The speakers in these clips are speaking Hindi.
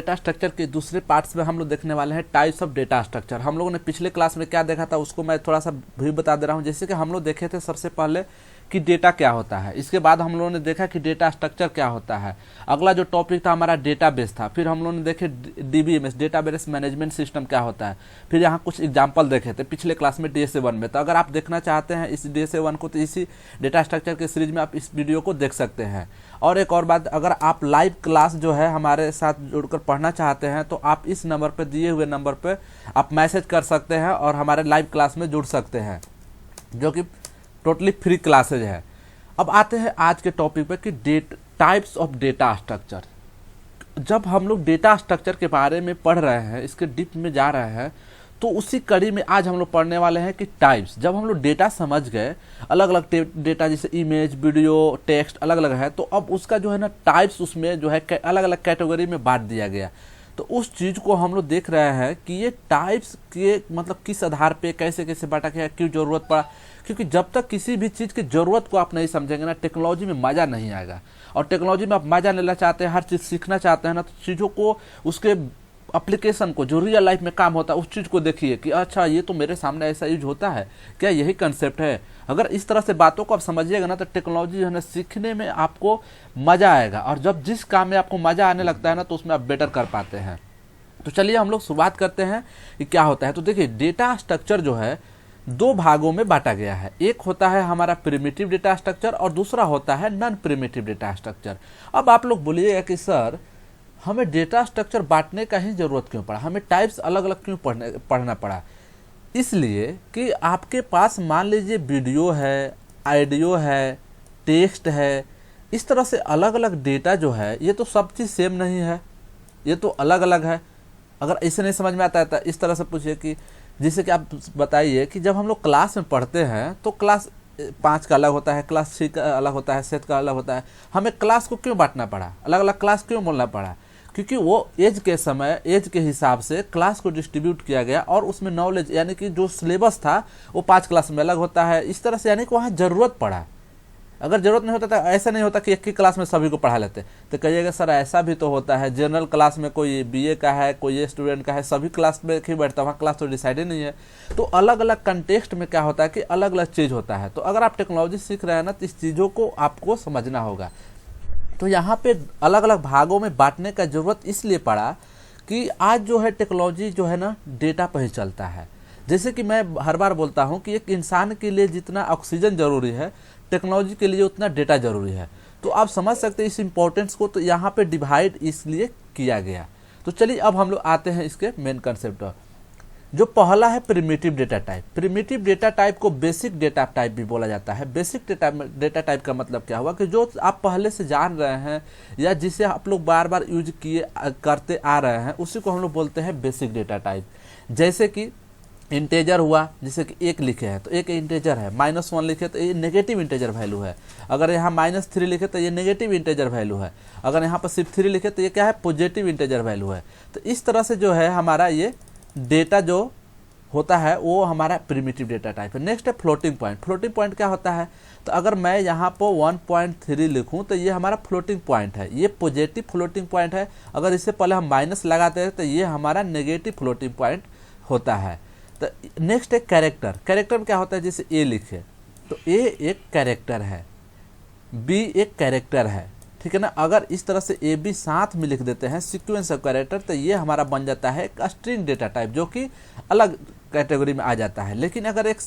डेटा स्ट्रक्चर के दूसरे पार्ट्स में हम लोग देखने वाले हैं टाइप्स ऑफ डेटा स्ट्रक्चर। हम लोगों ने पिछले क्लास में क्या देखा था उसको मैं थोड़ा सा भी बता दे रहा हूँ। जैसे कि हम लोग देखे थे सबसे पहले कि डेटा क्या होता है, इसके बाद हम लोगों ने देखा कि डेटा स्ट्रक्चर क्या होता है। अगला जो टॉपिक था हमारा डेटाबेस था। फिर हम लोगों ने देखे डीबीएमएस डेटाबेस मैनेजमेंट सिस्टम क्या होता है। फिर यहाँ कुछ एग्जांपल देखे थे पिछले क्लास में DSA 1 में। तो अगर आप देखना चाहते हैं इस DSA 1 को तो इसी डेटा स्ट्रक्चर के सीरीज में आप इस वीडियो को देख सकते हैं। और एक और बात, अगर आप लाइव क्लास जो है हमारे साथ जुड़कर पढ़ना चाहते हैं तो आप इस नंबर पर, दिए हुए नंबर पर आप मैसेज कर सकते हैं और हमारे लाइव क्लास में जुड़ सकते हैं, जो कि टोटली फ्री क्लासेज है। अब आते हैं आज के टॉपिक पे कि टाइप्स ऑफ डेटा स्ट्रक्चर। जब हम लोग डेटा स्ट्रक्चर के बारे में पढ़ रहे हैं, इसके डीप में जा रहे हैं, तो उसी कड़ी में आज हम लोग पढ़ने वाले हैं कि टाइप्स। जब हम लोग डेटा समझ गए, अलग अलग डेटा जैसे इमेज, वीडियो, टेक्स्ट अलग अलग है, तो अब उसका जो है ना टाइप्स उसमें जो है अलग अलग कैटेगरी में बांट दिया गया। तो उस चीज़ को हम लोग देख रहे हैं कि ये टाइप्स के मतलब किस आधार पे कैसे कैसे बांटा गया, क्यों जरूरत पड़ा। क्योंकि जब तक किसी भी चीज़ की ज़रूरत को आप नहीं समझेंगे ना, टेक्नोलॉजी में मज़ा नहीं आएगा। और टेक्नोलॉजी में आप मज़ा लेना चाहते हैं, हर चीज़ सीखना चाहते हैं ना, तो चीज़ों को, उसके एप्लीकेशन को, जो रियल लाइफ में काम होता है उस चीज़ को देखिए कि अच्छा ये तो मेरे सामने ऐसा यूज होता है क्या, यही कंसेप्ट है। अगर इस तरह से बातों को आप समझिएगा ना तो टेक्नोलॉजी जो है ना सीखने में आपको मज़ा आएगा। और जब जिस काम में आपको मज़ा आने लगता है ना तो उसमें आप बेटर कर पाते हैं। तो चलिए हम लोग शुरुआत करते हैं कि क्या होता है। तो देखिए डेटा स्ट्रक्चर जो है दो भागों में बांटा गया है। एक होता है हमारा प्रिमिटिव डेटा स्ट्रक्चर और दूसरा होता है नॉन प्रिमिटिव डेटा स्ट्रक्चर। अब आप लोग बोलिएगा कि सर हमें डेटा स्ट्रक्चर बांटने का ही जरूरत क्यों पड़ा, हमें टाइप्स अलग अलग क्यों पढ़ना पड़ा। इसलिए कि आपके पास मान लीजिए वीडियो है, ऑडियो है, टेक्स्ट है, इस तरह से अलग अलग डेटा जो है ये तो सब चीज़ सेम नहीं है, ये तो अलग अलग है। अगर इसे नहीं समझ में आता है तो इस तरह से पूछिए कि जैसे कि आप बताइए कि जब हम लोग क्लास में पढ़ते हैं तो क्लास 5 का अलग होता है, क्लास 6 का अलग होता है, 7 का अलग होता है। हमें क्लास को क्यों बांटना पड़ा, अलग अलग क्लास क्यों बोलना पड़ा? क्योंकि वो एज के समय, एज के हिसाब से क्लास को डिस्ट्रीब्यूट किया गया और उसमें नॉलेज यानी कि जो सिलेबस था वो 5 क्लास में अलग होता है। इस तरह से यानी कि वहाँ ज़रूरत पड़ा। अगर जरूरत नहीं होता तो ऐसा नहीं होता कि एक ही क्लास में सभी को पढ़ा लेते। तो कहिएगा सर ऐसा भी तो होता है, जनरल क्लास में कोई BA का है, कोई स्टूडेंट का है, सभी क्लास में ही बैठता है, वहाँ क्लास तो डिसाइड ही नहीं है। तो अलग अलग कंटेक्स्ट में क्या होता है कि अलग अलग चीज़ होता है। तो अगर आप टेक्नोलॉजी सीख रहे हैं ना तो इस चीज़ों को आपको समझना होगा। तो यहाँ पे अलग अलग भागों में बांटने का जरूरत इसलिए पड़ा कि आज जो है टेक्नोलॉजी जो है ना डेटा पर ही चलता है। जैसे कि मैं हर बार बोलता हूँ कि एक इंसान के लिए जितना ऑक्सीजन जरूरी है, टेक्नोलॉजी के लिए उतना डेटा जरूरी है। तो आप समझ सकते हैं इस इम्पोर्टेंस को। तो यहाँ पे डिवाइड इसलिए किया गया। तो चलिए अब हम लोग आते हैं इसके मेन कंसेप्ट पर। जो पहला है primitive data type. Primitive data type को बेसिक डेटा टाइप भी बोला जाता है। बेसिक डेटा टाइप का मतलब क्या हुआ कि जो आप पहले से जान रहे हैं या जिसे आप लोग बार बार यूज करते आ रहे हैं उसी को हम लोग बोलते हैं बेसिक डेटा टाइप। जैसे कि इंटेजर हुआ, जैसे कि 1 लिखे हैं तो एक इंटेजर है, -1 लिखे तो ये नेगेटिव इंटेजर वैल्यू है। अगर यहाँ -3 लिखे तो ये नेगेटिव इंटेजर वैल्यू है। अगर यहाँ पर सिर्फ 3 लिखे तो ये क्या है, पॉजिटिव इंटेजर वैल्यू है। तो इस तरह से जो है हमारा ये डेटा जो होता है वो हमारा प्रिमिटिव डेटा टाइप है। नेक्स्ट है फ्लोटिंग पॉइंट। फ्लोटिंग पॉइंट क्या होता है, तो अगर मैं यहाँ पर 1.3 लिखूँ तो ये हमारा फ्लोटिंग पॉइंट है, ये पॉजिटिव फ्लोटिंग पॉइंट है। अगर इससे पहले हम माइनस लगाते हैं तो ये हमारा नेगेटिव फ्लोटिंग पॉइंट होता है। तो नेक्स्ट है कैरेक्टर। कैरेक्टर में क्या होता है, जैसे A लिखे तो A एक कैरेक्टर है, B एक कैरेक्टर है, ठीक है ना। अगर इस तरह से AB साथ में लिख देते हैं सीक्वेंस ऑफ कैरेक्टर तो ये हमारा बन जाता है एक स्ट्रिंग डेटा टाइप, जो कि अलग कैटेगरी में आ जाता है। लेकिन अगर एक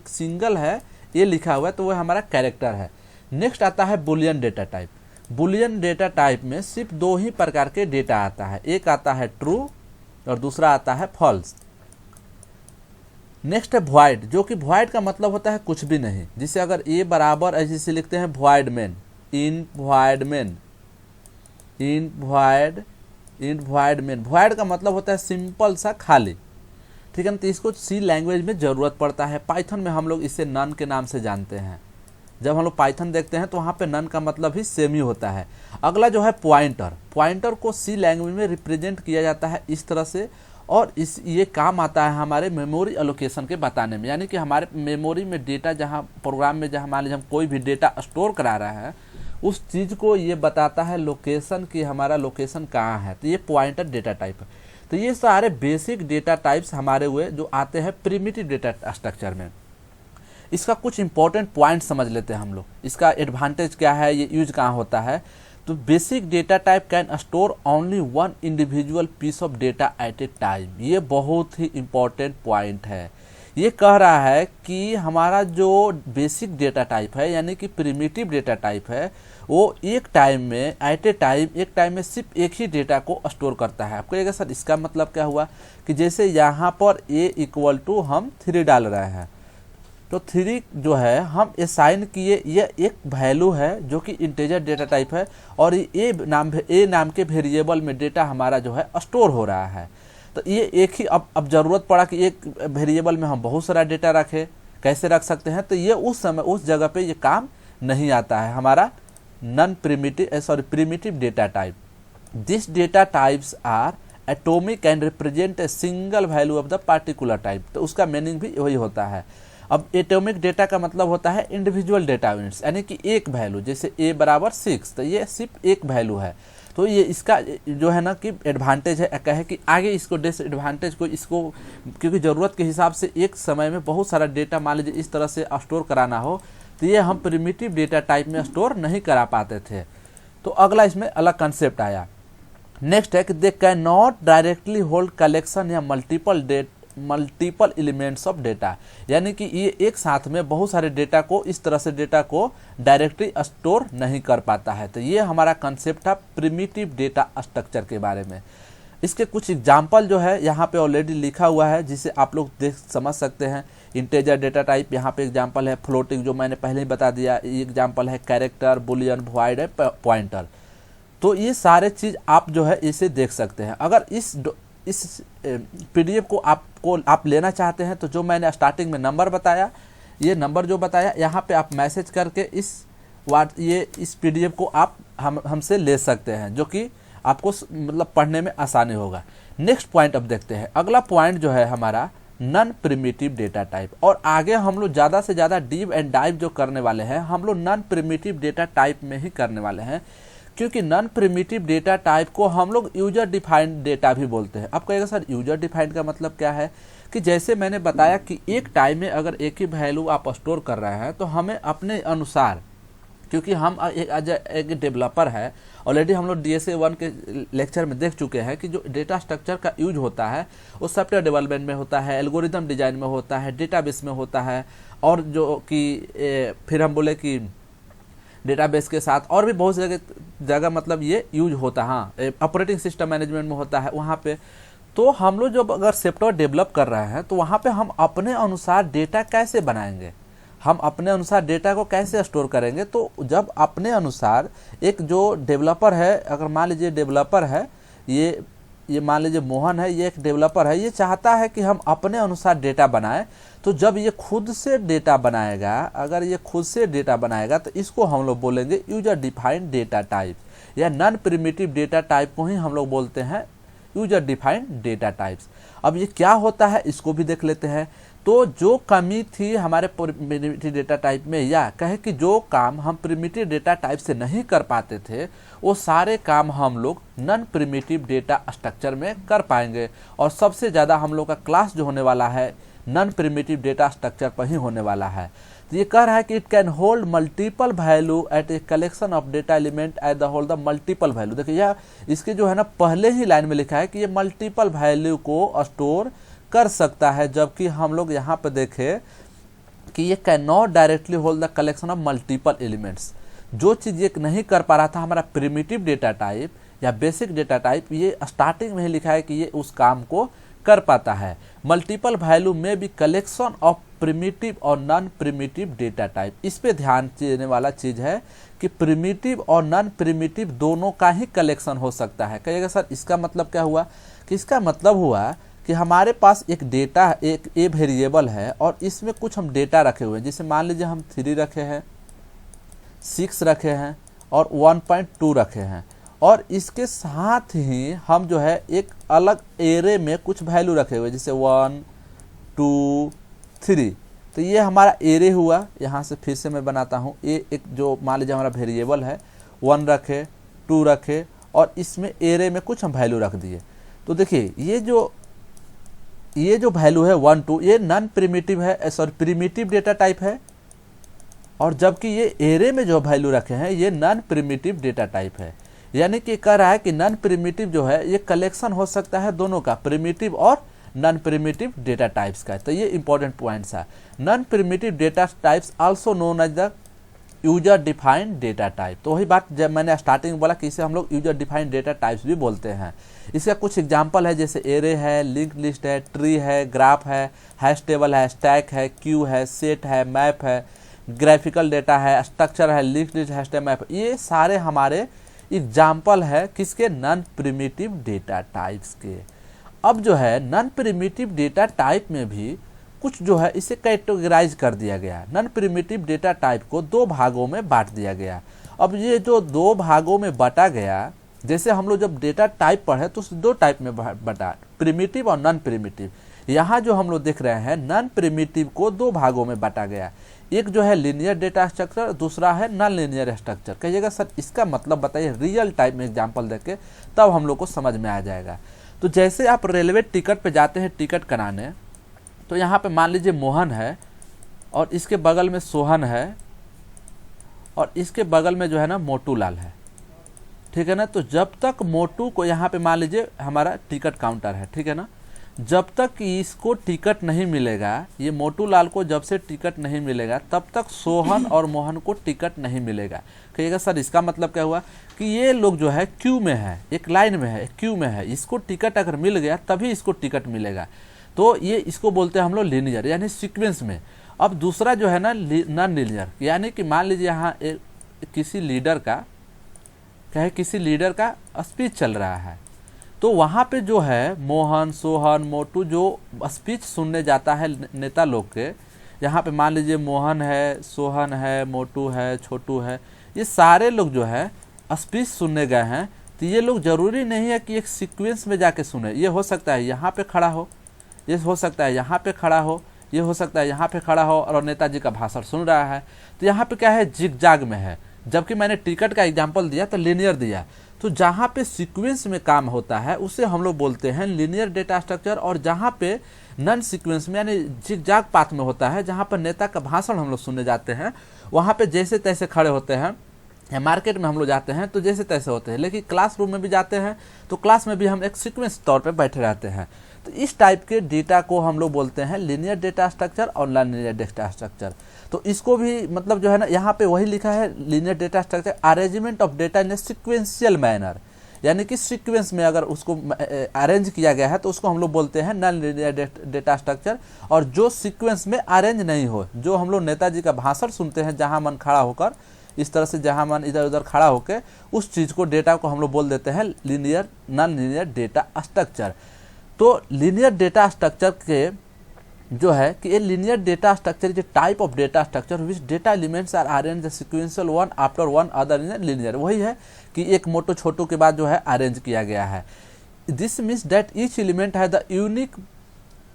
सिंगल है A लिखा हुआ है तो वह हमारा कैरेक्टर है। नेक्स्ट आता है Boolean data type. Boolean data type में सिर्फ 2 ही प्रकार के डेटा आता है, एक आता है ट्रू और दूसरा आता है फॉल्स। नेक्स्ट है वॉइड, जो कि वॉइड का मतलब होता है कुछ भी नहीं। जिसे अगर A बराबर ऐसे लिखते हैं वॉइड मैन, इन वॉइड मैन, इन वॉइड मैन। वॉइड का मतलब होता है सिंपल सा खाली, ठीक है ना। तो इसको C लैंग्वेज में ज़रूरत पड़ता है। पाइथन में हम लोग इसे नन के नाम से जानते हैं। जब हम लोग पाइथन देखते हैं तो वहाँ पे नन का मतलब ही सेम ही होता है। अगला जो है पॉइंटर। पॉइंटर को C लैंग्वेज में रिप्रेजेंट किया जाता है इस तरह से, और ये काम आता है हमारे मेमोरी एलोकेशन के बताने में। यानी कि हमारे मेमोरी में डेटा जहाँ प्रोग्राम में जहाँ मान लीजिए हम कोई भी डेटा स्टोर करा रहे हैं उस चीज़ को ये बताता है लोकेशन कि हमारा लोकेशन कहाँ है, तो ये पॉइंटर डेटा टाइप है। तो ये सारे बेसिक डेटा टाइप्स हमारे हुए जो आते हैं प्रिमिटिव डेटा स्ट्रक्चर में। इसका कुछ इंपॉर्टेंट पॉइंट समझ लेते हैं हम लोग, इसका एडवांटेज क्या है, ये यूज कहाँ होता है। तो basic data type can store only one individual piece of data at a time. ये बहुत ही इंपॉर्टेंट पॉइंट है। ये कह रहा है कि हमारा जो बेसिक डेटा टाइप है यानी कि प्रिमिटिव डेटा टाइप है, वो एक टाइम में एट ए टाइम एक टाइम में सिर्फ एक ही डेटा को स्टोर करता है। आपको कहेगा सर इसका मतलब क्या हुआ, कि जैसे यहाँ पर a इक्वल टू हम 3 डाल रहे हैं, तो 3 जो है हम असाइन किए, ये एक वैल्यू है जो कि इंटीजर डेटा टाइप है, और ए नाम के वेरिएबल में डेटा हमारा जो है स्टोर हो रहा है। तो ये एक ही, अब जरूरत पड़ा कि एक वेरिएबल में हम बहुत सारा डेटा रखें, कैसे रख सकते हैं, तो ये उस समय उस जगह पे ये काम नहीं आता है हमारा primitive data type. This data types are atomic and represent a single value of the particular type. तो उसका मीनिंग भी वही होता है। अब एटॉमिक डेटा का मतलब होता है इंडिविजुअल डेटा यूनिट्स, यानी कि एक वैल्यू, जैसे a बराबर 6, तो ये सिर्फ एक वैल्यू है। तो ये इसका जो है ना कि एडवांटेज है, कहे कि आगे इसको डिसएडवांटेज को इसको, क्योंकि ज़रूरत के हिसाब से एक समय में बहुत सारा डेटा मान लीजिए इस तरह से स्टोर कराना हो, तो ये हम प्रिमिटिव डेटा टाइप में स्टोर नहीं करा पाते थे। तो अगला इसमें अलग कंसेप्ट आया। नेक्स्ट है कि they can not directly hold collection या मल्टीपल एलिमेंट्स ऑफ डेटा, यानी कि ये एक साथ में बहुत सारे डेटा को इस तरह से डेटा को डायरेक्टली स्टोर नहीं कर पाता है। तो ये हमारा कंसेप्ट था प्रिमिटिव डेटा स्ट्रक्चर के बारे में। इसके कुछ एग्जाम्पल जो है यहाँ पे ऑलरेडी लिखा हुआ है, जिसे आप लोग देख समझ सकते हैं। इंटीजर डेटा टाइप यहाँ पे एग्जाम्पल है, फ्लोटिंग जो मैंने पहले ही बता दिया, ये एग्जाम्पल है, कैरेक्टर, बुलियन, वॉइड है, पॉइंटर। तो ये सारे चीज़ आप जो है इसे देख सकते हैं। अगर इस पीडीएफ को आप लेना चाहते हैं, तो जो मैंने स्टार्टिंग में नंबर बताया, ये नंबर जो बताया, यहाँ पे आप मैसेज करके इस पीडीएफ को आप हमसे ले सकते हैं, जो कि आपको मतलब पढ़ने में आसानी होगा। नेक्स्ट पॉइंट अब देखते हैं। अगला पॉइंट जो है हमारा नॉन प्रिमिटिव डेटा टाइप, और आगे हम लोग ज़्यादा से ज़्यादा डीप एंड डाइव जो करने वाले हैं, हम लोग नॉन प्रिमिटिव डेटा टाइप में ही करने वाले हैं, क्योंकि नॉन प्रिमिटिव डेटा टाइप को हम लोग यूजर डिफाइंड डेटा भी बोलते हैं। आप कहेगा सर यूजर डिफाइंड का मतलब क्या है, कि जैसे मैंने बताया कि एक टाइम में अगर एक ही वैल्यू आप स्टोर कर रहे हैं, तो हमें अपने अनुसार, क्योंकि हम एक डेवलपर है, ऑलरेडी हम लोग DSA 1 के लेक्चर में देख चुके हैं कि जो डेटा स्ट्रक्चर का यूज होता है वो सॉफ्टवेयर डेवलपमेंट में होता है, एल्गोरिथम डिजाइन में होता है, डेटाबेस में होता है, और जो कि फिर हम बोले कि डेटाबेस के साथ और भी बहुत जगह मतलब ये यूज होता है। हाँ, ऑपरेटिंग सिस्टम मैनेजमेंट में होता है वहाँ पे। तो हम लोग जब अगर सॉफ्टवेयर डेवलप कर रहे हैं, तो वहाँ पे हम अपने अनुसार डेटा कैसे बनाएंगे, हम अपने अनुसार डेटा को कैसे स्टोर करेंगे। तो जब अपने अनुसार एक जो डेवलपर है, अगर मान लीजिए डेवलपर है, ये मान लीजिए मोहन है, ये एक डेवलपर है, ये चाहता है कि हम अपने अनुसार डेटा बनाएं। तो जब ये खुद से डेटा बनाएगा, अगर ये खुद से डेटा बनाएगा, तो इसको हम लोग बोलेंगे यूजर डिफाइंड डेटा टाइप, या नॉन प्रिमिटिव डेटा टाइप को ही हम लोग बोलते हैं यूजर डिफाइंड डेटा टाइप्स। अब ये क्या होता है इसको भी देख लेते हैं। तो जो कमी थी हमारे प्रिमिटिव डेटा टाइप में, या कहे कि जो काम हम प्रिमिटिव डेटा टाइप से नहीं कर पाते थे, वो सारे काम हम लोग नॉन प्रिमिटिव डेटा स्ट्रक्चर में कर पाएंगे। और सबसे ज़्यादा हम लोग का क्लास जो होने वाला है नॉन प्रिमिटिव डेटा स्ट्रक्चर पर ही होने वाला है। तो ये कह रहा है कि it can hold multiple value at a collection of data element at the hold the multiple value. देखिए यह इसके जो है ना पहले ही लाइन में लिखा है कि ये मल्टीपल वैल्यू को स्टोर कर सकता है, जबकि हम लोग यहाँ पे देखें कि ये can not directly hold the collection of multiple elements. जो चीज़ ये नहीं कर पा रहा था हमारा प्रिमिटिव डेटा टाइप या बेसिक डेटा टाइप, ये स्टार्टिंग में ही लिखा है कि ये उस काम को कर पाता है। मल्टीपल वैल्यू में भी कलेक्शन ऑफ प्रिमिटिव और नॉन प्रिमिटिव डेटा टाइप। इस पे ध्यान देने वाला चीज़ है कि प्रिमिटिव और नॉन प्रिमिटिव दोनों का ही कलेक्शन हो सकता है। कहिएगा सर इसका मतलब क्या हुआ, कि इसका मतलब हुआ कि हमारे पास एक डेटा, एक ए वेरिएबल है, और इसमें कुछ हम डेटा रखे हुए हैं। जैसे मान लीजिए हम 3 रखे हैं, 6 रखे हैं और 1.2 रखे हैं, और इसके साथ ही हम जो है एक अलग एरे में कुछ वैल्यू रखे हुए, जैसे 1, 2, 3। तो ये हमारा एरे हुआ। यहाँ से फिर से मैं बनाता हूँ, ये एक जो मान लीजिए हमारा वेरिएबल है, 1 रखे, 2 रखे और इसमें एरे में कुछ हम वैल्यू रख दिए। तो देखिए ये जो वैल्यू है 1 2 ये नॉन प्रिमिटिव है, सॉरी प्रिमिटिव डेटा टाइप है, और जबकि ये एरे में जो वैल्यू रखे हैं ये नॉन प्रिमिटिव डेटा टाइप है। यानी कि कह रहा है कि नॉन प्रिमिटिव जो है ये कलेक्शन हो सकता है दोनों का, प्रिमिटिव और नॉन प्रिमिटिव डेटा टाइप्स का। तो ये इंपॉर्टेंट पॉइंट्स है। Non primitive data types also known as the user defined data type. तो वही बात जब मैंने स्टार्टिंग में बोला कि इसे हम लोग यूजर डिफाइंड डेटा टाइप्स भी बोलते हैं। इसका कुछ एग्जांपल है, जैसे एरे है, लिंक्ड लिस्ट है, ट्री है, ग्राफ है, हैश टेबल है, स्टैक है, क्यू है, सेट है, मैप है, ग्राफिकल डेटा है, स्ट्रक्चर है, linked list, hash tag, map. ये सारे हमारे एग्जाम्पल है किसके? नॉन प्रिमिटिव डेटा टाइप्स के। अब जो है नॉन प्रिमिटिव डेटा टाइप में भी कुछ जो है इसे कैटेगराइज कर दिया गया। नॉन प्रिमिटिव डेटा टाइप को 2 भागों में बांट दिया गया। अब ये जो 2 भागों में बांटा गया, जैसे हम लोग जब डेटा टाइप पढ़े तो 2 टाइप में बांटा, प्रिमिटिव और नॉन प्रिमिटिव। यहाँ जो हम लोग देख रहे हैं नॉन प्रिमिटिव को 2 भागों में बांटा गया। एक जो है लीनियर डेटा स्ट्रक्चर, दूसरा है नॉन लीनियर स्ट्रक्चर। कहिएगा सर इसका मतलब बताइए, रियल टाइप में एग्जांपल देके तब हम लोग को समझ में आ जाएगा। तो जैसे आप रेलवे टिकट पे जाते हैं टिकट कराने, तो यहाँ पे मान लीजिए मोहन है और इसके बगल में सोहन है और इसके बगल में जो है ना मोटू लाल है, ठीक है ना। तो जब तक मोटू को यहाँ पे मान लीजिए हमारा टिकट काउंटर है, ठीक है ना, जब तक इसको टिकट नहीं मिलेगा, ये मोटू लाल को जब से टिकट नहीं मिलेगा तब तक सोहन और मोहन को टिकट नहीं मिलेगा। कहिएगा सर इसका मतलब क्या हुआ कि ये लोग जो है क्यू में है, एक लाइन में है, क्यू में है, इसको टिकट अगर मिल गया तभी इसको टिकट मिलेगा। तो ये इसको बोलते हैं हम लोग लीनियर, यानी सीक्वेंस में। अब दूसरा जो है ना नॉन लीनियर, यानी कि मान लीजिए यहाँ किसी लीडर का स्पीच चल रहा है, तो वहाँ पे जो है मोहन, सोहन, मोटू जो स्पीच सुनने जाता है नेता लोग के, यहाँ पे मान लीजिए मोहन है, सोहन है, मोटू है, छोटू है, ये सारे लोग जो है स्पीच सुनने गए हैं। तो ये लोग जरूरी नहीं है कि एक सीक्वेंस में जाके सुने। ये हो सकता है यहाँ पे खड़ा हो, ये हो सकता है यहाँ पे खड़ा हो, ये हो सकता है यहाँ पे खड़ा हो और नेताजी का भाषण सुन रहा है। तो यहाँ पे क्या है, जिगजाग में है, जबकि मैंने टिकट का एग्जाम्पल दिया तो लीनियर दिया। तो जहाँ पे सीक्वेंस में काम होता है उसे हम लोग बोलते हैं लीनियर डेटा स्ट्रक्चर, और जहाँ पे नॉन सीक्वेंस में यानी जिगजाग पाथ में होता है, जहाँ पर नेता का भाषण हम लोग सुनने जाते हैं, वहाँ पे जैसे तैसे खड़े होते हैं, या मार्केट में हम लोग जाते हैं तो जैसे तैसे होते हैं, लेकिन क्लासरूम में भी जाते हैं तो क्लास में भी हम एक सीक्वेंस तौर पे बैठे रहते हैं। तो इस टाइप के डेटा को हम लोग बोलते हैं लीनियर डेटा स्ट्रक्चर और नॉन लीनियर डेटा स्ट्रक्चर। तो इसको भी मतलब जो है ना यहाँ पे वही लिखा है, linear data structure arrangement of data in a sequential manner, यानी कि सीक्वेंस में अगर उसको अरेंज किया गया है तो उसको हम लोग बोलते हैं नॉन लीनियर डेटा स्ट्रक्चर। और जो सीक्वेंस में अरेंज नहीं हो, जो हम लोग नेताजी का भाषण सुनते हैं जहाँ मन खड़ा होकर, इस तरह से जहाँ मन इधर उधर खड़ा होकर, उस चीज़ को डेटा को हम लोग बोल देते हैं linear non linear data structure. तो लीनियर डेटा स्ट्रक्चर के जो है कि ये linear data structure is a type of data structure which data elements are arrange sequential one after one other in linear. वही है कि एक मोटो छोटो के बाद जो है अरेंज किया गया है। This means that each element है the unique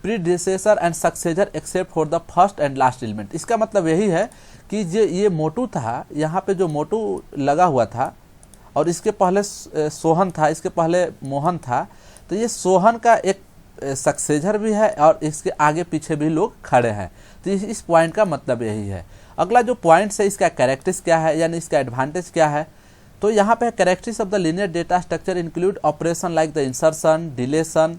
predecessor and successor except for the first and last element. इसका मतलब यही है कि ये मोटू था, यहाँ पे जो मोटू लगा हुआ था और इसके पहले सोहन था, इसके पहले मोहन था, तो ये सोहन का एक सक्सेसर भी है और इसके आगे पीछे भी लोग खड़े हैं। तो इस पॉइंट का मतलब यही है। अगला जो पॉइंट्स है इसका कैरेक्टरिस्टिक्स क्या है, यानी इसका एडवांटेज क्या है। तो यहाँ पे characteristics of the linear data structure include operation like the insertion, deletion,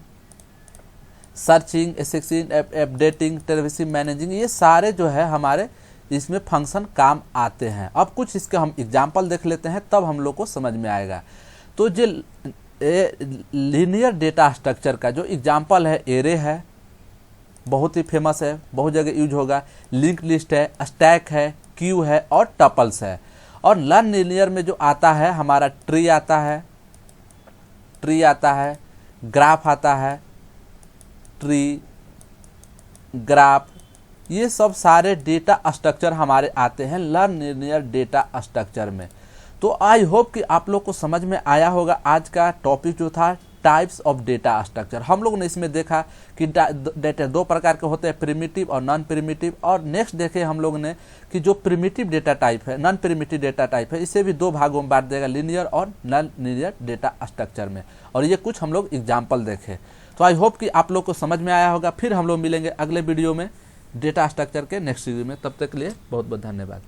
searching, accessing, updating, traversing, managing. ये सारे जो है हमारे इसमें फंक्शन काम आते हैं। अब कुछ इसके हम एग्जाम्पल देख लेते हैं तब हम लोग को समझ में आएगा। तो जो लीनियर डेटा स्ट्रक्चर का जो एग्जाम्पल है, एरे है, बहुत ही फेमस है, बहुत जगह यूज होगा, लिंक लिस्ट है, स्टैक है, क्यू है और टपल्स है। और नॉन लीनियर में जो आता है हमारा ट्री आता है, ग्राफ आता है, ट्री, ग्राफ, ये सब सारे डेटा स्ट्रक्चर हमारे आते हैं नॉन लीनियर डेटा स्ट्रक्चर में। तो आई होप कि आप लोग को समझ में आया होगा। आज का टॉपिक जो था टाइप्स ऑफ डेटा स्ट्रक्चर। हम लोग ने इसमें देखा कि डेटा दो प्रकार के होते हैं, प्रिमिटिव और नॉन प्रिमिटिव। और नेक्स्ट देखे हम लोग ने कि जो प्रिमिटिव डेटा टाइप है, नॉन प्रिमिटिव डेटा टाइप है, इसे भी दो भागों में बांट देगा, लीनियर और नॉन लीनियर डेटा स्ट्रक्चर में। और ये कुछ हम लोग एग्जाम्पल देखे। तो आई होप कि आप लोग को समझ में आया होगा। फिर हम लोग मिलेंगे अगले वीडियो में डेटा स्ट्रक्चर के नेक्स्ट वीडियो में। तब तक के लिए बहुत बहुत धन्यवाद।